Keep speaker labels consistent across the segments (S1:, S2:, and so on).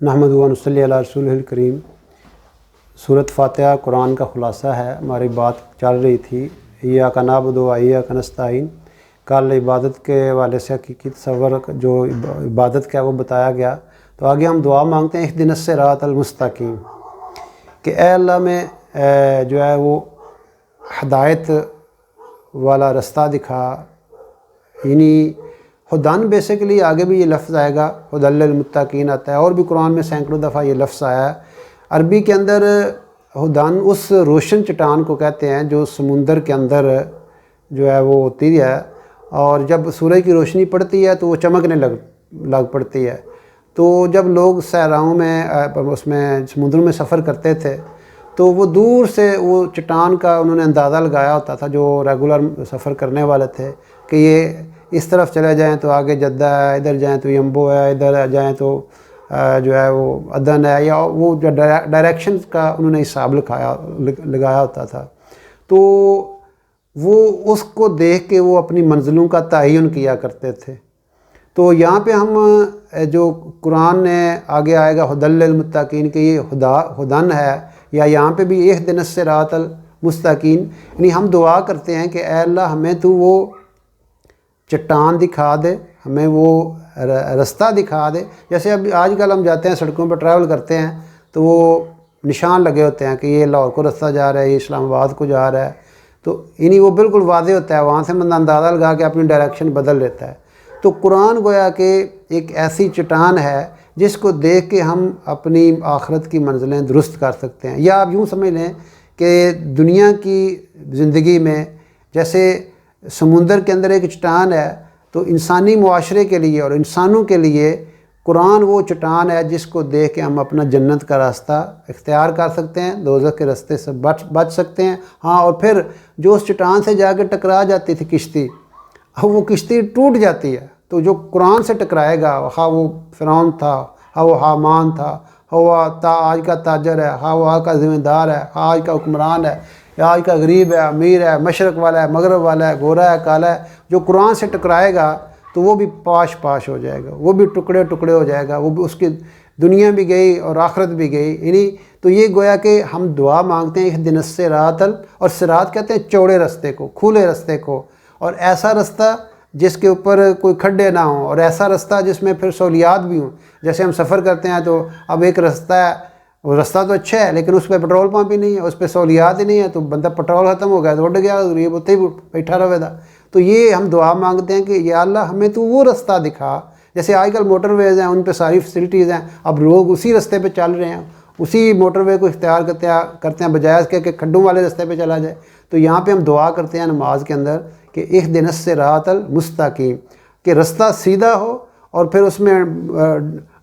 S1: نحمدہ و نصلی علی رسولہ الکریم۔ سورۃ فاتحہ قرآن کا خلاصہ ہے۔ ہماری بات چل رہی تھی ایاک نعبد و ایاک نستعین۔ کل عبادت کے حوالے سے حقیقی تصور جو عبادت کا ہے وہ بتایا گیا، تو آگے ہم دعا مانگتے ہیں اہدنا الصراط المستقیم، کہ اے اللہ میں جو ہے وہ ہدایت والا رستہ دکھا، یعنی ہدن بیسیکلی آگے بھی یہ لفظ آئے گا، ہدی للمتقین آتا ہے، اور بھی قرآن میں سینکڑوں دفعہ یہ لفظ آیا ہے۔ عربی کے اندر ہدن اس روشن چٹان کو کہتے ہیں جو سمندر کے اندر جو ہے وہ ہوتی ہے، اور جب سورج کی روشنی پڑتی ہے تو وہ چمکنے لگ پڑتی ہے۔ تو جب لوگ صحراؤں میں اس میں سمندر میں سفر کرتے تھے تو وہ دور سے وہ چٹان کا انہوں نے اندازہ لگایا ہوتا تھا، جو ریگولر سفر کرنے والے تھے، کہ یہ اس طرف چلے جائیں تو آگے جدہ ہے، ادھر جائیں تو یمبو ہے، ادھر جائیں تو جو ہے وہ ادن ہے، یا وہ جو ڈائریکشن کا انہوں نے حساب لگایا ہوتا تھا۔ تو وہ اس کو دیکھ کے وہ اپنی منزلوں کا تعین کیا کرتے تھے۔ تو یہاں پہ ہم جو قرآن نے آگے آئے گا ہدی للمتقین، کہ یہ ہدن ہے، یا یہاں پہ بھی اہدنا الصراط المستقیم، یعنی ہم دعا کرتے ہیں کہ اے اللہ ہمیں تو وہ چٹان دکھا دے، ہمیں وہ رستہ دکھا دے۔ جیسے اب آج کل ہم جاتے ہیں سڑکوں پہ ٹریول کرتے ہیں تو وہ نشان لگے ہوتے ہیں کہ یہ لاہور کو رستہ جا رہا ہے، یہ اسلام آباد کو جا رہا ہے، تو یعنی وہ بالکل واضح ہوتا ہے، وہاں سے بندہ اندازہ لگا کے اپنی ڈائریکشن بدل لیتا ہے۔ تو قرآن گویا کہ ایک ایسی چٹان ہے جس کو دیکھ کے ہم اپنی آخرت کی منزلیں درست کر سکتے ہیں۔ یا آپ یوں سمجھ لیں کہ دنیا کی زندگی میں جیسے سمندر کے اندر ایک چٹان ہے، تو انسانی معاشرے کے لیے اور انسانوں کے لیے قرآن وہ چٹان ہے جس کو دیکھ کے ہم اپنا جنت کا راستہ اختیار کر سکتے ہیں، دوزخ کے راستے سے بچ سکتے ہیں۔ ہاں، اور پھر جو اس چٹان سے جا کے ٹکرا جاتی تھی کشتی، وہ کشتی ٹوٹ جاتی ہے، تو جو قرآن سے ٹکرائے گا، خواہ وہ فرعون تھا، خواہ وہ حامان تھا، خواہ وہ آج کا تاجر ہے، خواہ وہ آج کا ذمہ دار ہے، خواہ آج کا حکمران ہے، یا آج کا غریب ہے، امیر ہے، مشرق والا ہے، مغرب والا ہے، گورا ہے، کالا ہے، جو قرآن سے ٹکرائے گا تو وہ بھی پاش ہو جائے گا، وہ بھی ٹکڑے ہو جائے گا، وہ بھی اس کی دنیا بھی گئی اور آخرت بھی گئی۔ یعنی تو یہ گویا کہ ہم دعا مانگتے ہیں اہدنا الصراط، اور صراط کہتے ہیں چوڑے رستے کو، کھلے رستے کو، اور ایسا رستہ جس کے اوپر کوئی کھڈے نہ ہوں، اور ایسا رستہ جس میں پھر سہولیات بھی ہوں۔ جیسے ہم سفر کرتے ہیں تو اب ایک رستہ ہے، وہ رستہ تو اچھا ہے لیکن اس پہ پیٹرول پمپ ہی نہیں ہے، اس پہ سہولیات ہی نہیں ہے، تو بندہ پیٹرول ختم ہو گیا تو اڑ گیا، غریب اتنے ہی بیٹھا رہے گا۔ تو یہ ہم دعا مانگتے ہیں کہ یا اللہ ہمیں تو وہ رستہ دکھا، جیسے آج کل موٹر ویز ہیں، ان پہ ساری فیسلٹیز ہیں، اب لوگ اسی رستے پہ چل رہے ہیں، اسی موٹر وے کو اختیار کرتے ہیں بجائے اس کے کہ کھڈوں والے رستے پہ چلا جائے۔ تو یہاں پہ ہم دعا کرتے ہیں نماز کے اندر کہ اہدنا الصراط المستقیم، کہ رستہ سیدھا ہو، اور پھر اس میں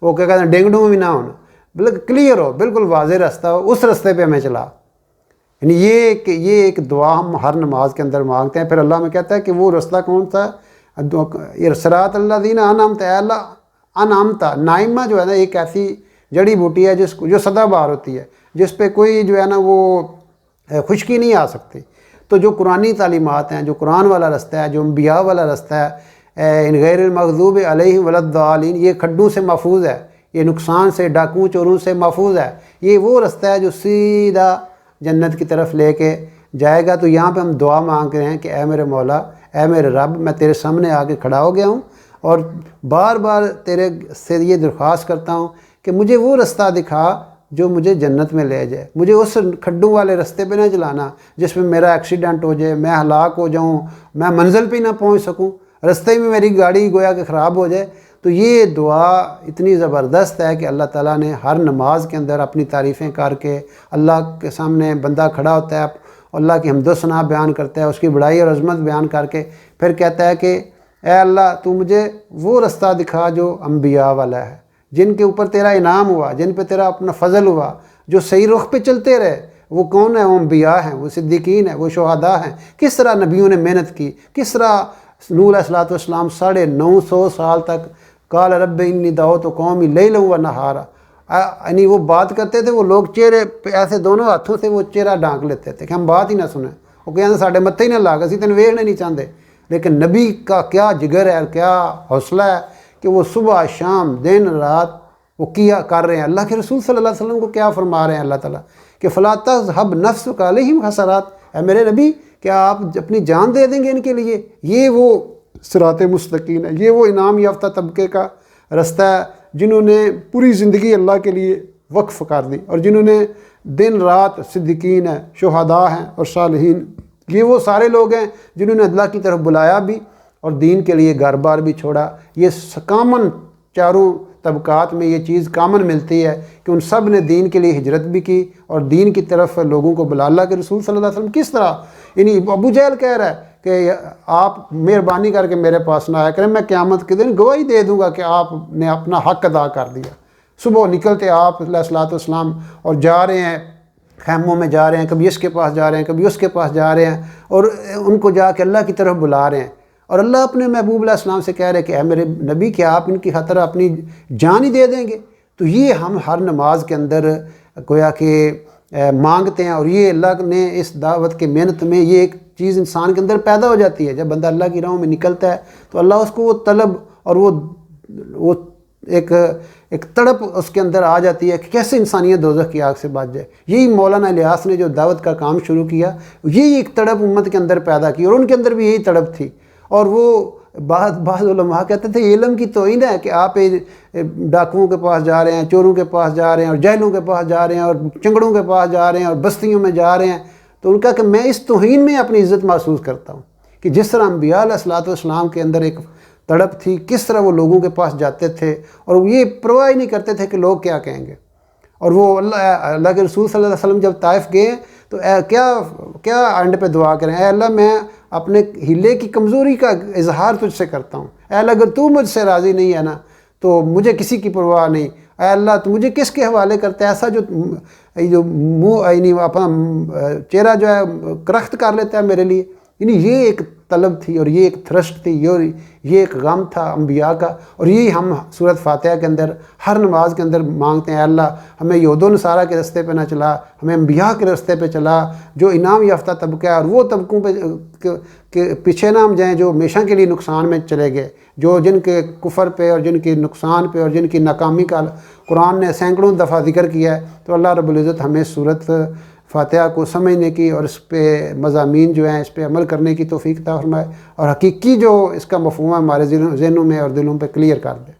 S1: وہ کیا کہتے ہیں ڈینگ ڈونگ بھی نہ ہونا، بالکل کلیئر ہو، بالکل واضح راستہ ہو، اس رستے پہ ہمیں چلا۔ یعنی یہ ایک دعا ہم ہر نماز کے اندر مانگتے ہیں۔ پھر اللہ میں کہتا ہے کہ وہ رستہ کون سا ہے؟ صراط الذین انعمت، اے اللہ انعمت، نائمہ جو ہے نا ایک ایسی جڑی بوٹی ہے جو سدا بہار ہوتی ہے، جس پہ کوئی جو ہے نا وہ خشکی نہیں آ سکتی۔ تو جو قرآنی تعلیمات ہیں، جو قرآن والا رستہ ہے، جو انبیاء والا رستہ ہے، ان غیر المغضوب علیہم ولا الضالین، یہ کھڈوں سے محفوظ ہے، یہ نقصان سے، ڈاکوں چوروں سے محفوظ ہے، یہ وہ رستہ ہے جو سیدھا جنت کی طرف لے کے جائے گا۔ تو یہاں پہ ہم دعا مانگ رہے ہیں کہ اے میرے مولا، اے میرے رب، میں تیرے سامنے آ کے کھڑا ہو گیا ہوں، اور بار بار تیرے سے یہ درخواست کرتا ہوں کہ مجھے وہ رستہ دکھا جو مجھے جنت میں لے جائے، مجھے اس کھڈوں والے رستے پہ نہ چلانا جس میں میرا ایکسیڈنٹ ہو جائے، میں ہلاک ہو جاؤں، میں منزل پہ نہ پہنچ سکوں، رستے میں میری گاڑی گویا کہ خراب ہو جائے۔ تو یہ دعا اتنی زبردست ہے کہ اللہ تعالیٰ نے ہر نماز کے اندر اپنی تعریفیں کر کے، اللہ کے سامنے بندہ کھڑا ہوتا ہے، اللہ کی حمد و ثنا بیان کرتا ہے، اس کی بڑائی اور عظمت بیان کر کے پھر کہتا ہے کہ اے اللہ تو مجھے وہ رستہ دکھا جو انبیاء والا ہے، جن کے اوپر تیرا انعام ہوا، جن پہ تیرا اپنا فضل ہوا، جو صحیح رخ پہ چلتے رہے۔ وہ کون ہے؟ وہ انبیاء ہیں، وہ صدیقین ہیں، وہ شہداء ہیں۔ کس طرح نبیوں نے محنت کی، کس طرح نوح علیہ السلام 950 سال تک قال رب انی دعوت قومی لیلا و نہارا، یعنی وہ بات کرتے تھے، وہ لوگ چہرے پہ ایسے دونوں ہاتھوں سے وہ چہرہ ڈھانک لیتے تھے کہ ہم بات ہی نہ سنیں، وہ کہتے ساڈے متھے ہی نہ لاگ، اسی تین ویکھنا نہیں چاہتے۔ لیکن نبی کا کیا جگر ہے اور کیا حوصلہ ہے کہ وہ صبح شام دن رات وہ کیا کر رہے ہیں۔ اللہ کے رسول صلی اللہ علیہ وسلم کو کیا فرما رہے ہیں اللہ تعالیٰ کہ فَلَا تَذْهَبْ نَفْسُكَ عَلَيْهِمْ حَسَرَاتٍ، اے میرے نبی کیا آپ اپنی جان دے دیں گے ان کے لیے؟ یہ وہ صراط مستقیم ہے، یہ وہ انعام یافتہ طبقے کا رستہ ہے جنہوں نے پوری زندگی اللہ کے لیے وقف کر دی، اور جنہوں نے دن رات صدیقین ہیں، شہداء ہیں اور صالحین، یہ وہ سارے لوگ ہیں جنہوں نے اللہ کی طرف بلایا بھی اور دین کے لیے گھر بار بھی چھوڑا۔ یہ کامن چاروں طبقات میں یہ چیز کامن ملتی ہے کہ ان سب نے دین کے لیے ہجرت بھی کی اور دین کی طرف لوگوں کو بلا۔ اللہ کے رسول صلی اللہ علیہ وسلم کس طرح، یعنی ابو جہل کہہ رہا ہے کہ آپ مہربانی کر کے میرے پاس نہ آیا کریں، میں قیامت کے دن گواہی دے دوں گا کہ آپ نے اپنا حق ادا کر دیا۔ صبح نکلتے آپ علیہ الصلوۃ والسلام اور جا رہے ہیں، خیموں میں جا رہے ہیں، کبھی اس کے پاس جا رہے ہیں، کبھی اس کے پاس جا رہے ہیں، اور ان کو جا کے اللہ کی طرف بلا رہے ہیں، اور اللہ اپنے محبوب علیہ السلام سے کہہ رہے کہ اے میرے نبی کیا آپ ان کی خاطر اپنی جان ہی دے دیں گے؟ تو یہ ہم ہر نماز کے اندر گویا کہ مانگتے ہیں، اور یہ اللہ نے اس دعوت کے محنت میں یہ ایک چیز انسان کے اندر پیدا ہو جاتی ہے۔ جب بندہ اللہ کی راہوں میں نکلتا ہے تو اللہ اس کو وہ طلب اور وہ ایک تڑپ اس کے اندر آ جاتی ہے کہ کیسے انسانیت دوزخ کی آگ سے بچ جائے۔ یہی مولانا الیاس نے جو دعوت کا کام شروع کیا، یہی ایک تڑپ امت کے اندر پیدا کی، اور ان کے اندر بھی یہی تڑپ تھی۔ اور وہ بعض علماء کہتے تھے یہ علم کی توہین ہے کہ آپ ڈاکوؤں کے پاس جا رہے ہیں، چوروں کے پاس جا رہے ہیں، اور جہلوں کے پاس جا رہے ہیں، اور چنگڑوں کے پاس جا رہے ہیں، اور بستیوں میں جا رہے ہیں۔ تو ان کا کہ میں اس توہین میں اپنی عزت محسوس کرتا ہوں کہ جس طرح انبیاء علیہ الصلوۃ والسلام کے اندر ایک تڑپ تھی، کس طرح وہ لوگوں کے پاس جاتے تھے اور یہ پرواہ ہی نہیں کرتے تھے کہ لوگ کیا کہیں گے۔ اور وہ اللہ کے رسول صلی اللہ علیہ وسلم جب طائف گئے تو کیا اینڈ پہ دعا کریں، اے اللہ میں اپنے ہیلے کی کمزوری کا اظہار تجھ سے کرتا ہوں، اے اللہ اگر تو مجھ سے راضی نہیں ہے نا تو مجھے کسی کی پرواہ نہیں، اے اللہ تو مجھے کس کے حوالے کرتا ہے؟ ایسا جو منہ یعنی اپنا چہرہ جو ہے کرخت کر لیتا ہے میرے لیے۔ یعنی یہ ایک طلب تھی، اور یہ ایک تھرسٹ تھی، اور یہ ایک غم تھا انبیاء کا، اور یہی ہم سورۃ فاتحہ کے اندر ہر نماز کے اندر مانگتے ہیں، اے اللہ ہمیں یہود و نصارہ کے رستے پہ نہ چلا، ہمیں انبیاء کے رستے پہ چلا جو انعام یافتہ طبقہ ہے، اور وہ طبقوں پہ پیچھے نہ ہم جائیں جو ہمیشہ کے لیے نقصان میں چلے گئے، جو جن کے کفر پہ اور جن کے نقصان پہ اور جن کی ناکامی کا قرآن نے سینکڑوں دفعہ ذکر کیا ہے۔ تو اللہ رب العزت ہمیں سورۃ فاتحہ کو سمجھنے کی اور اس پہ مضامین جو ہیں اس پہ عمل کرنے کی توفیق عطا فرمائے، اور حقیقی جو اس کا مفہوم ہے ہمارے ذہنوں میں اور دلوں پہ کلیئر کر دے۔